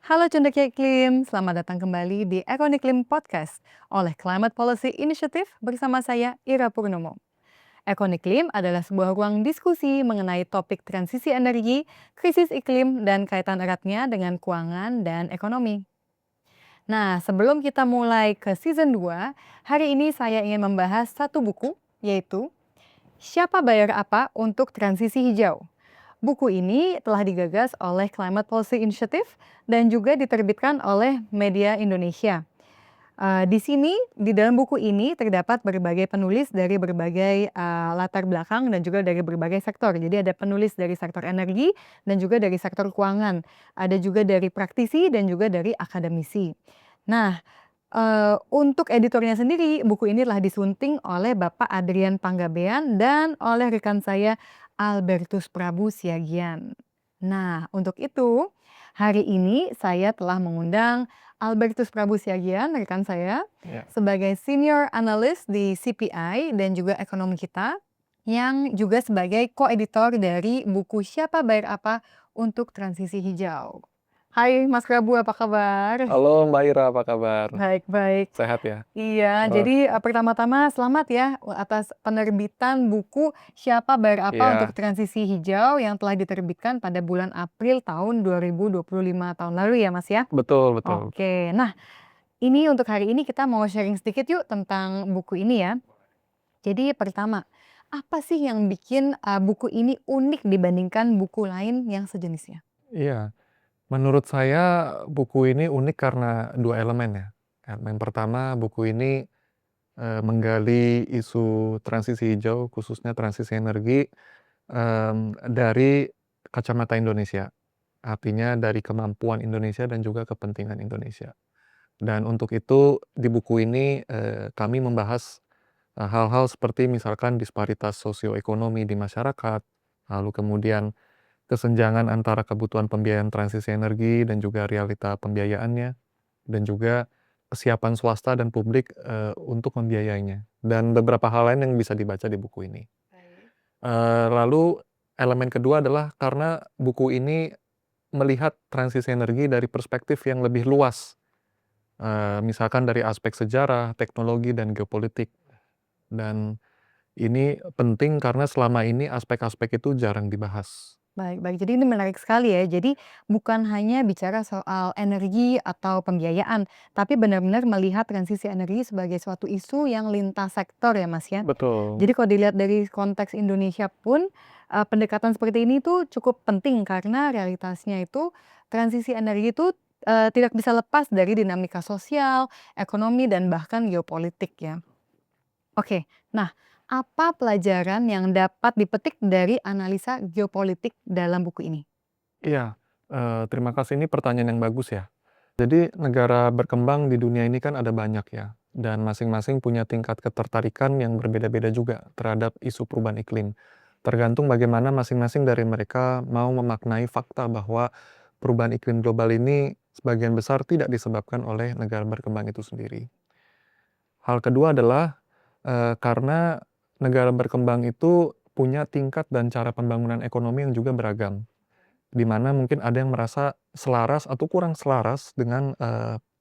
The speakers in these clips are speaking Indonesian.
Halo Cendekia Iklim, selamat datang kembali di Econ Iklim Podcast oleh Climate Policy Initiative bersama saya Ira Purnomo. Econ Iklim adalah sebuah ruang diskusi mengenai topik transisi energi, krisis iklim, dan kaitan eratnya dengan keuangan dan ekonomi. Nah, sebelum kita mulai ke season 2, hari ini saya ingin membahas satu buku, yaitu Siapa Bayar Apa untuk Transisi Hijau. Buku ini telah digagas oleh Climate Policy Initiative dan juga diterbitkan oleh Media Indonesia. Di sini, di dalam buku ini terdapat berbagai penulis dari berbagai latar belakang dan juga dari berbagai sektor. Jadi ada penulis dari sektor energi dan juga dari sektor keuangan. Ada juga dari praktisi dan juga dari akademisi. Nah, untuk editornya sendiri, buku ini telah disunting oleh Bapak Adrian Panggabean dan oleh rekan saya Albertus Prabu Siagian. Nah, untuk itu, hari ini saya telah mengundang Albertus Prabu Siagian, rekan saya, Ya. sebagai senior analyst di CPI dan juga ekonomi kita, yang juga sebagai co-editor dari buku Siapa Bayar Apa untuk Transisi Hijau. Hai Mas Prabu, apa kabar? Halo Mbak Ira, apa kabar? Baik, baik. Sehat ya? Iya, Oh, jadi, pertama-tama selamat ya atas penerbitan buku Siapa Bayar Apa untuk iya, Transisi Hijau yang telah diterbitkan pada bulan April tahun 2025 tahun lalu ya, Mas, ya? betul betul. Oke. Nah, ini untuk hari ini kita mau sharing sedikit yuk tentang buku ini ya. Jadi pertama, apa sih yang bikin, buku ini unik dibandingkan buku lain yang sejenisnya? Iya, menurut saya buku ini unik karena 2 elemen ya. Elemen pertama, buku ini, menggali isu transisi hijau, khususnya transisi energi, dari kacamata Indonesia. Artinya dari kemampuan Indonesia dan juga kepentingan Indonesia. Dan untuk itu di buku ini, kami membahas hal-hal seperti misalkan disparitas sosioekonomi di masyarakat, lalu kemudian kesenjangan antara kebutuhan pembiayaan transisi energi dan juga realita pembiayaannya, dan juga kesiapan swasta dan publik untuk membiayainya, dan beberapa hal lain yang bisa dibaca di buku ini. Baik. Lalu elemen kedua adalah karena buku ini melihat transisi energi dari perspektif yang lebih luas, misalkan dari aspek sejarah, teknologi, dan geopolitik. Dan ini penting karena selama ini aspek-aspek itu jarang dibahas. Baik, baik. Jadi ini menarik sekali ya. Jadi bukan hanya bicara soal energi atau pembiayaan, tapi benar-benar melihat transisi energi sebagai suatu isu yang lintas sektor ya, Mas, ya. Betul, Jadi kalau dilihat dari konteks Indonesia pun, pendekatan seperti ini tuh cukup penting karena realitasnya itu transisi energi itu, tidak bisa lepas dari dinamika sosial, ekonomi, dan bahkan geopolitik ya. Oke, nah apa pelajaran yang dapat dipetik dari analisa geopolitik dalam buku ini? iya, terima kasih, ini pertanyaan yang bagus ya. Jadi negara berkembang di dunia ini kan ada banyak ya, dan masing-masing punya tingkat ketertarikan yang berbeda-beda juga terhadap isu perubahan iklim. Tergantung bagaimana masing-masing dari mereka mau memaknai fakta bahwa perubahan iklim global ini sebagian besar tidak disebabkan oleh negara berkembang itu sendiri. Hal kedua adalah, karena negara berkembang itu punya tingkat dan cara pembangunan ekonomi yang juga beragam, di mana mungkin ada yang merasa selaras atau kurang selaras dengan,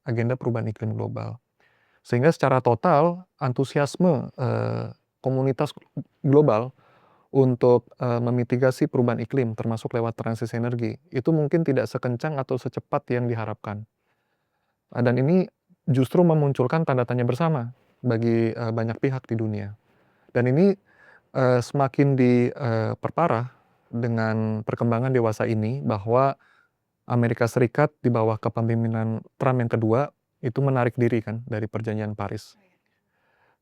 agenda perubahan iklim global. Sehingga secara total antusiasme, komunitas global untuk, memitigasi perubahan iklim termasuk lewat transisi energi, itu mungkin tidak sekencang atau secepat yang diharapkan. Dan ini justru memunculkan tanda tanya bersama bagi, banyak pihak di dunia. Dan ini, semakin diperparah dengan perkembangan dewasa ini bahwa Amerika Serikat di bawah kepemimpinan Trump yang kedua, itu menarik diri kan dari Perjanjian Paris.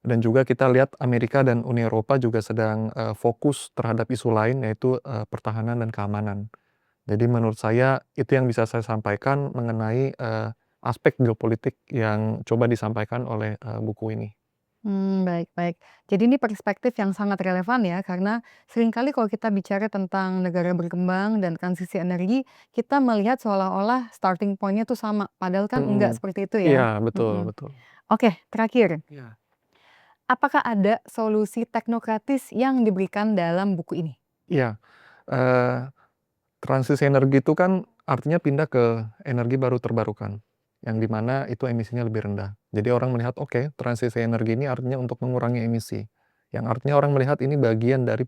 Dan juga kita lihat Amerika dan Uni Eropa juga sedang, fokus terhadap isu lain yaitu, pertahanan dan keamanan. Jadi menurut saya itu yang bisa saya sampaikan mengenai, aspek geopolitik yang coba disampaikan oleh, buku ini. Baik, baik. Jadi ini perspektif yang sangat relevan ya, karena seringkali kalau kita bicara tentang negara berkembang dan transisi energi, kita melihat seolah-olah starting point-nya tuh sama, padahal kan enggak Mhm. seperti itu Iya, ya. betul Mhm. betul. Oke, terakhir, Iya. apakah ada solusi teknokratis yang diberikan dalam buku ini? Iya, eee, transisi energi itu kan artinya pindah ke energi baru terbarukan, yang di mana itu emisinya lebih rendah. Jadi orang melihat, oke, transisi energi ini artinya untuk mengurangi emisi, yang artinya orang melihat ini bagian dari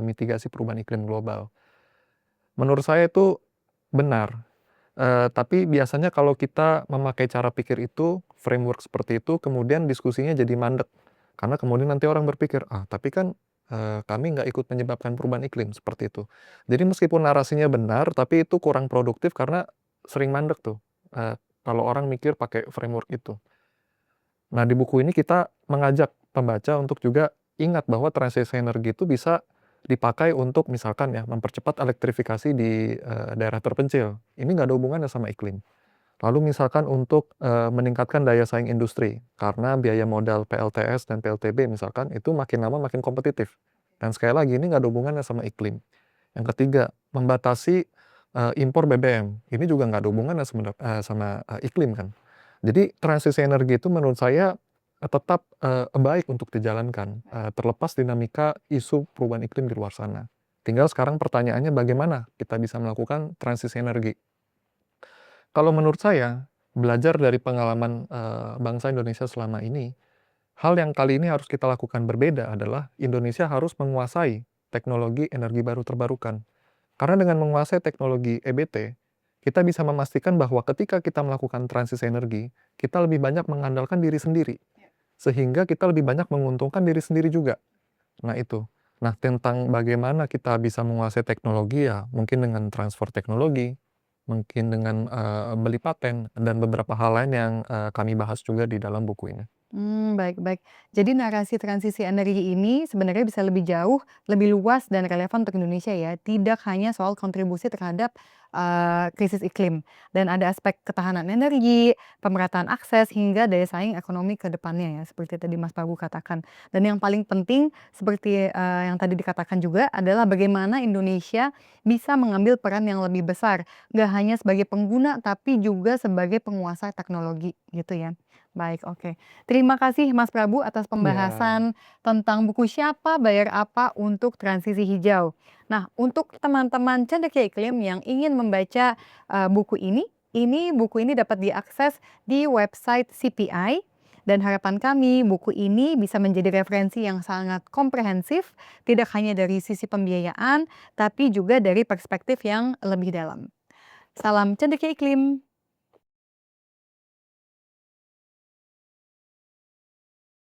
mitigasi perubahan iklim global. Menurut saya itu benar, tapi biasanya kalau kita memakai cara pikir itu, framework seperti itu, kemudian diskusinya jadi mandek. Karena kemudian nanti orang berpikir, "Ah, tapi kan, kami nggak ikut menyebabkan perubahan iklim," seperti itu. Jadi meskipun narasinya benar, tapi itu kurang produktif karena sering mandek tuh, kalau orang mikir pakai framework itu. Nah, di buku ini kita mengajak pembaca untuk juga ingat bahwa transisi energi itu bisa dipakai untuk misalkan ya, mempercepat elektrifikasi di, daerah terpencil. Ini nggak ada hubungannya sama iklim. Lalu misalkan untuk, meningkatkan daya saing industri, karena biaya modal PLTS dan PLTB misalkan, itu makin lama makin kompetitif. Dan sekali lagi ini nggak ada hubungannya sama iklim. Yang ketiga, membatasi, impor BBM. Ini juga nggak ada hubungannya sama, iklim kan. Jadi transisi energi itu menurut saya, tetap, baik untuk dijalankan, terlepas dinamika isu perubahan iklim di luar sana. Tinggal sekarang pertanyaannya bagaimana kita bisa melakukan transisi energi. Kalau menurut saya, belajar dari pengalaman, bangsa Indonesia selama ini, hal yang kali ini harus kita lakukan berbeda adalah Indonesia harus menguasai teknologi energi baru terbarukan. Karena dengan menguasai teknologi EBT, kita bisa memastikan bahwa ketika kita melakukan transisi energi, kita lebih banyak mengandalkan diri sendiri, sehingga kita lebih banyak menguntungkan diri sendiri juga. Nah itu. Nah, tentang bagaimana kita bisa menguasai teknologi ya, mungkin dengan transfer teknologi, mungkin dengan, beli paten, dan beberapa hal lain yang, kami bahas juga di dalam buku ini. Baik baik. Jadi narasi transisi energi ini sebenarnya bisa lebih jauh, lebih luas dan relevan untuk Indonesia ya, tidak hanya soal kontribusi terhadap, krisis iklim. Dan ada aspek ketahanan energi, pemerataan akses, hingga daya saing ekonomi ke depannya ya, seperti tadi Mas Prabu katakan. Dan yang paling penting seperti, yang tadi dikatakan juga adalah bagaimana Indonesia bisa mengambil peran yang lebih besar, nggak hanya sebagai pengguna, tapi juga sebagai penguasa teknologi, gitu ya. Baik, oke. Terima kasih Mas Prabu atas Iya. pembahasan tentang buku Siapa Bayar Apa untuk Transisi Hijau. Nah, untuk teman-teman cendekia iklim yang ingin membaca, buku ini dapat diakses di website CPI dan harapan kami buku ini bisa menjadi referensi yang sangat komprehensif, tidak hanya dari sisi pembiayaan, tapi juga dari perspektif yang lebih dalam. Salam cendekia iklim.